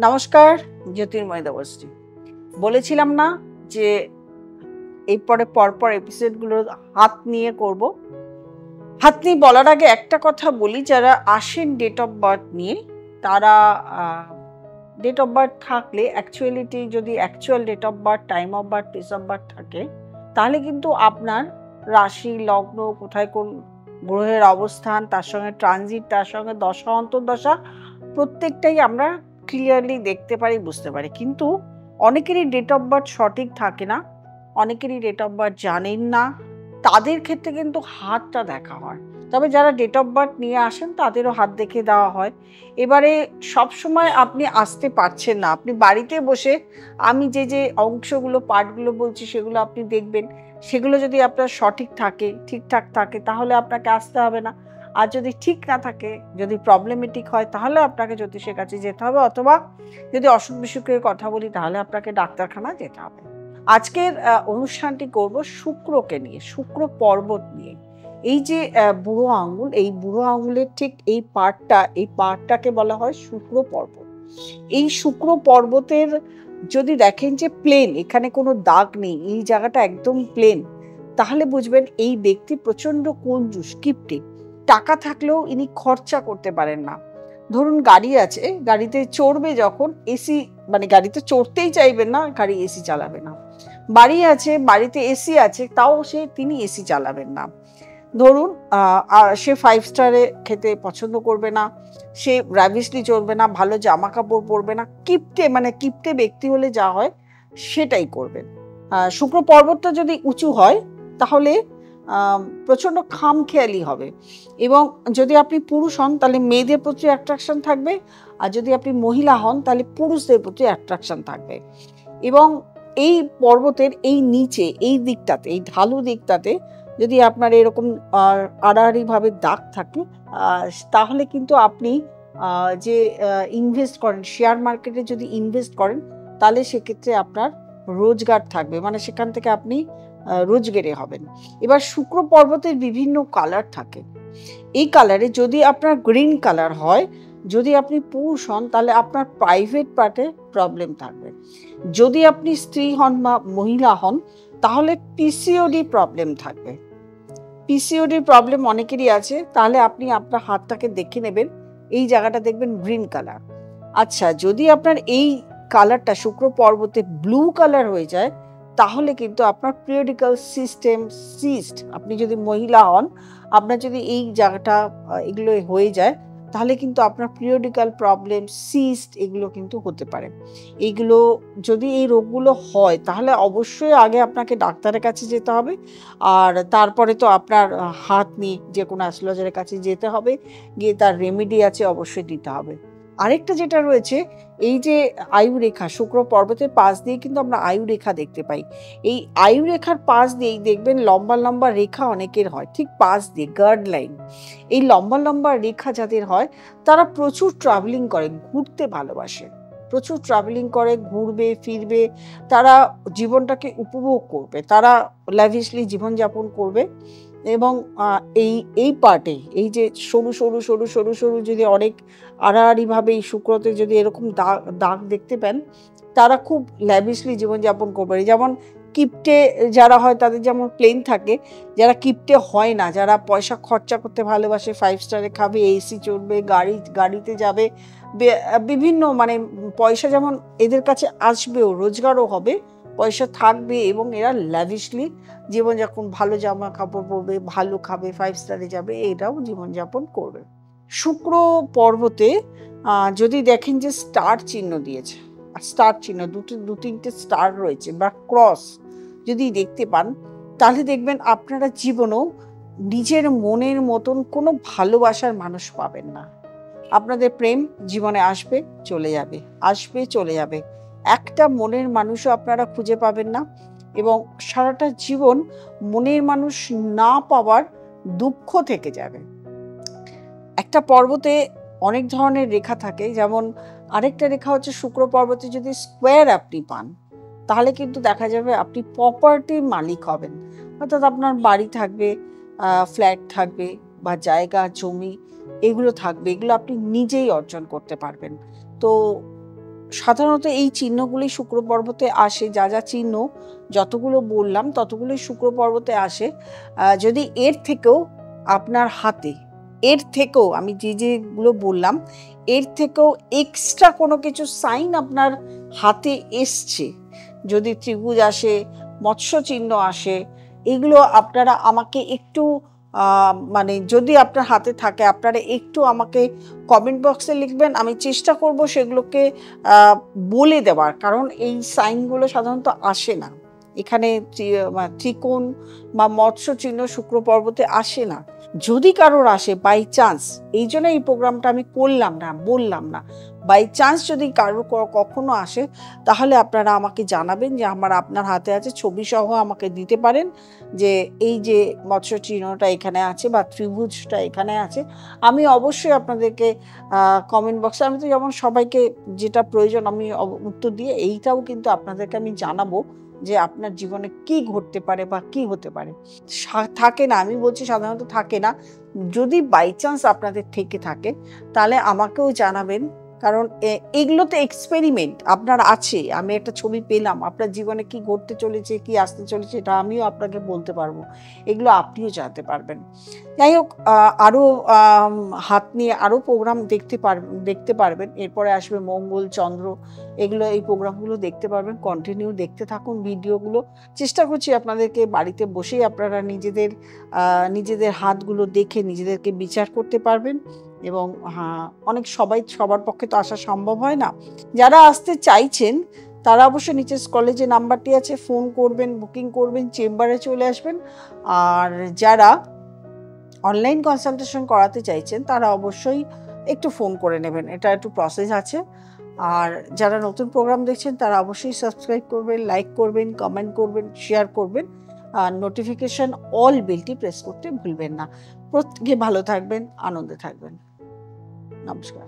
নমস্কার, জ্যোতির্ময় দেবশ্রী। বলেছিলাম না যে এরপরে পরপর এপিসোডগুলো হাত নিয়ে করব। হাত নিয়ে বলার আগে একটা কথা বলি, যারা আসেন ডেট অফ বার্থ নিয়ে, তারা ডেট অফ বার্থ থাকলে অ্যাকচুয়ালিটি যদি actual date of birth, time of birth, place of birth থাকে, তাহলে কিন্তু আপনার রাশি, লগ্ন, কোথায় কোন গ্রহের অবস্থান, তার সঙ্গে ট্রানজিট, তার সঙ্গে দশা অন্তর্দশা, প্রত্যেকটাই আমরা ক্লিয়ারলি দেখতে পারি, বুঝতে পারি। কিন্তু অনেকেরই ডেট অফ বার্থ সঠিক থাকে না, অনেকেরই ডেট অফ বার্থ জানেন না, তাদের ক্ষেত্রে কিন্তু হাতটা দেখা হয়। তবে যারা ডেট অফ বার্থ নিয়ে আসেন তাদেরও হাত দেখে দেওয়া হয়। এবারে সবসময় আপনি আসতে পারছেন না, আপনি বাড়িতে বসে আমি যে অংশগুলো, পার্টগুলো বলছি, সেগুলো আপনি দেখবেন। সেগুলো যদি আপনার সঠিক থাকে, ঠিকঠাক থাকে, তাহলে আপনাকে আসতে হবে না। আর যদি ঠিক না থাকে, যদি প্রবলেমেটিক হয়, তাহলে আপনাকে জ্যোতিষের কাছে যেতে হবে, অথবা যদি অসুখ বিসুখের কথা বলি, তাহলে আপনাকে ডাক্তারখানা যেতে হবে। আজকের অনুষ্ঠানটি করব শুক্রকে নিয়ে, শুক্র পর্বত নিয়ে। এই যে বুড়ো আঙুল, এই বুড়ো আঙুলের ঠিক এই পার্টটাকে বলা হয় শুক্র পর্বত। এই শুক্র পর্বতের যদি দেখেন যে প্লেন, এখানে কোনো দাগ নেই, এই জায়গাটা একদম প্লেন, তাহলে বুঝবেন এই ব্যক্তি প্রচন্ড কঞ্জুস, কিপটে। টাকা থাকলেও ইনি খরচা করতে পারেন না। ধরুন গাড়ি আছে, গাড়িতে চড়বে যখন, এসি মানে গাড়িতে চড়তেই চাইবেন না, গাড়ি এসি চালাবে না। বাড়ি আছে, বাড়িতে এসি আছে, তাও তিনি এসি চালাবেন না। ধরুন সে 5 স্টারে খেতে পছন্দ করবে না, সে রাভিশলি চলবে না, ভালো জামা কাপড় পরবে না। কিপটে ব্যক্তি হলে যা হয় সেটাই করবেন। শুক্র পর্বতটা যদি উঁচু হয়, তাহলে প্রচণ্ড খামখেয়ালি হবে। এবং যদি আপনি পুরুষ হন, তাহলে মেয়েদের প্রতি অ্যাট্রাকশন থাকবে, আর যদি আপনি মহিলা হন, তাহলে পুরুষদের প্রতি অ্যাট্রাকশন থাকবে। এবং এই পর্বতের এই নিচে, এই দিকটাতে, এই ঢালু দিকটাতে যদি আপনার এরকম আড়াআড়িভাবে দাগ থাকে, তাহলে কিন্তু আপনি যে ইনভেস্ট করেন, শেয়ার মার্কেটে যদি ইনভেস্ট করেন, তাহলে সেক্ষেত্রে আপনার রোজগার থাকবে, মানে সেখান থেকে আপনি রোজগেরে হবেন। এবার শুক্র পর্বতের বিভিন্ন কালার থাকে। এই কালারে যদি আপনার গ্রিন কালার হয়, যদি আপনি পুরুষ হন, তাহলে আপনার প্রাইভেট পার্টে প্রবলেম থাকবে। যদি আপনি স্ত্রী হন বা মহিলা হন, তাহলে পিসিওডি প্রবলেম থাকবে। পিসিওডি প্রবলেম অনেকেরই আছে, তাহলে আপনি আপনার হাতটাকে দেখে নেবেন, এই জায়গাটা দেখবেন গ্রিন কালার। আচ্ছা, যদি আপনার এই কালারটা শুক্র পর্বতে ব্লু কালার হয়ে যায়, তাহলে কিন্তু আপনার পিরিয়ডিক্যাল সিস্টেম সিস্ট, আপনি যদি মহিলা হন, আপনার যদি এই জায়গাটা এগুলো হয়ে যায়, তাহলে কিন্তু আপনার পিরিয়ডিক্যাল প্রবলেম, সিস্ট, এগুলো কিন্তু হতে পারে। এইগুলো যদি এই রোগগুলো হয়, তাহলে অবশ্যই আগে আপনাকে ডাক্তারের কাছে যেতে হবে, আর তারপরে তো আপনার হাত নিয়ে যে কোনো অ্যাস্ট্রোলজারের কাছে যেতে হবে, গিয়ে তার রেমেডি আছে অবশ্যই দিতে হবে। আরেকটা যেটা রয়েছে, এই যে আয়ুরেখা, শুক্র পর্বতের পাশ দিয়ে কিন্তু আমরা আয়ুরেখা দেখতে পাই। এই আয়ুরেখার পাশ দিয়েই দেখবেন লম্বা লম্বা রেখা অনেকের হয়, ঠিক পাশ দিয়ে গার্ড লাইন। এই লম্বা লম্বা রেখা যাদের হয়, তারা প্রচুর ট্রাভেলিং করে, ঘুরতে ভালোবাসে, প্রচুর ট্রাভেলিং করে, ঘুরবে ফিরবে, তারা জীবনটাকে উপভোগ করবে, তারা ল্যাভিশলি জীবনযাপন করবে। এবং এই পার্টে, এই যে সরু সরু সরু সরু সরু যদি অনেক আড়াআড়িভাবে এই শুক্রতে যদি এরকম দাগ দেখতে পান, তারা খুব ল্যাভিশলি জীবনযাপন করবে। যেমন কিপটে যারা হয়, তাদের যেমন প্লেন থাকে, যারা কিপটে হয় না, যারা পয়সা খরচা করতে ভালোবাসে, 5 স্টারে খাবে, এসি চলবে, গাড়িতে যাবে, বিভিন্ন মানে পয়সা যেমন এদের কাছে আসবেও, রোজগারও হবে, পয়সা থাকবে, এবং এরা ল্যাভিশলি জীবনযাপন, ভালো জামা কাপড় পরবে, ভালো খাবে, 5 স্টারে যাবে, এটাও জীবনযাপন করবে। শুক্র পর্বতে যদি দেখেন যে স্টার চিহ্ন দিয়েছে, স্টার চিহ্ন দু তিনটে স্টার রয়েছে বা ক্রস যদি দেখতে পান, তাহলে দেখবেন আপনারা জীবনেও নিজের মনের মতন কোনো ভালোবাসার মানুষ পাবেন না। আপনাদের প্রেম জীবনে আসবে চলে যাবে, আসবে চলে যাবে, একটা মনের মানুষও আপনারা খুঁজে পাবেন না, এবং সারাটা জীবন মনের মানুষ না পাওয়ার দুঃখ থেকে যাবে। একটা পর্বতে অনেক ধরনের রেখা থাকে, যেমন আরেকটা রেখা হচ্ছে শুক্র পর্বতে যদি স্কোয়ার আপনি পান, তাহলে কিন্তু দেখা যাবে আপনি প্রপার্টির মালিক হবেন, অর্থাৎ আপনার বাড়ি থাকবে, ফ্ল্যাট থাকবে, বা জায়গা জমি এগুলো থাকবে, এগুলো আপনি নিজেই অর্জন করতে পারবেন। তো সাধারণত এই চিহ্নগুলি শুক্র পর্বতে আসে, যা যা চিহ্ন যতগুলো বললাম ততগুলোই শুক্র পর্বতে আসে। যদি এর থেকেও আপনার হাতে, এর থেকেও আমি যেগুলো বললাম এর থেকেও এক্সট্রা কোনো কিছু সাইন আপনার হাতে এসছে, যদি ত্রিভুজ আসে, মৎস্য চিহ্ন আসে, এগুলো আপনারা আমাকে একটু মানে যদি আপনার হাতে থাকে আপনারা একটু আমাকে কমেন্ট বক্সে লিখবেন। আমি চেষ্টা করব সেগুলোকে বলে দেওয়ার, কারণ এই সাইনগুলো সাধারণত আসে না এখানে, ত্রিকোণ বা মৎস্য চিহ্ন শুক্র পর্বতে আসে না। যদি কারোর আসে বাই চান্স, এই জন্য এই প্রোগ্রামটা আমি করলাম না, বললাম না, বাই চান্স যদি কারোর কখনো আসে তাহলে আপনারা আমাকে জানাবেন যে আপনার হাতে আছে, ছবি সহ আমাকে দিতে পারেন যে এই যে মৎস্য চিহ্নটা এখানে আছে বা ত্রিভুজটা এখানে আছে। আমি অবশ্যই আপনাদেরকে কমেন্ট বক্সে, আমি তো যেমন সবাইকে যেটা প্রয়োজন আমি উত্তর দিয়ে, এইটাও কিন্তু আপনাদেরকে আমি জানাবো যে আপনার জীবনে কি ঘটতে পারে বা কি হতে পারে। থাকে না, আমি বলছি সাধারণত থাকে না, যদি বাই চান্স আপনাদের থেকে থাকে তাহলে আমাকেও জানাবেন, কারণ এগুলো তো এক্সপেরিমেন্ট আপনার আছে। আমি একটা ছবি পেলাম, আপনার জীবনে কি ঘটতে চলেছে, কি আসতে চলেছে, এটা আমিও আপনাকে বলতে পারবো, এগুলো আপনিও জানতে পারবেন। যাই হোক, আরও হাত নিয়ে আরও প্রোগ্রাম দেখতে পারবেন। এরপরে আসবে মঙ্গল, চন্দ্র, এগুলো, এই প্রোগ্রামগুলো দেখতে পারবেন। কন্টিনিউ দেখতে থাকুন ভিডিওগুলো। চেষ্টা করছি আপনাদেরকে বাড়িতে বসেই আপনারা নিজেদের হাতগুলো দেখে নিজেদেরকে বিচার করতে পারবেন। এবং অনেক সবার পক্ষে তো আসা সম্ভব হয় না। যারা আসতে চাইছেন তারা অবশ্যই নিচের স্ক্রলে যে নাম্বারটি আছে ফোন করবেন, বুকিং করবেন, চেম্বারে চলে আসবেন। আর যারা অনলাইন কনসালটেশন করাতে চাইছেন তারা অবশ্যই একটু ফোন করে নেবেন, এটা একটু প্রসেস আছে। আর যারা নতুন প্রোগ্রাম দেখছেন তারা অবশ্যই সাবস্ক্রাইব করবেন, লাইক করবেন, কমেন্ট করবেন, শেয়ার করবেন, আর নোটিফিকেশন অল বেলটি প্রেস করতে ভুলবেন না। প্রত্যেকে ভালো থাকবেন, আনন্দে থাকবেন। নমস্কার।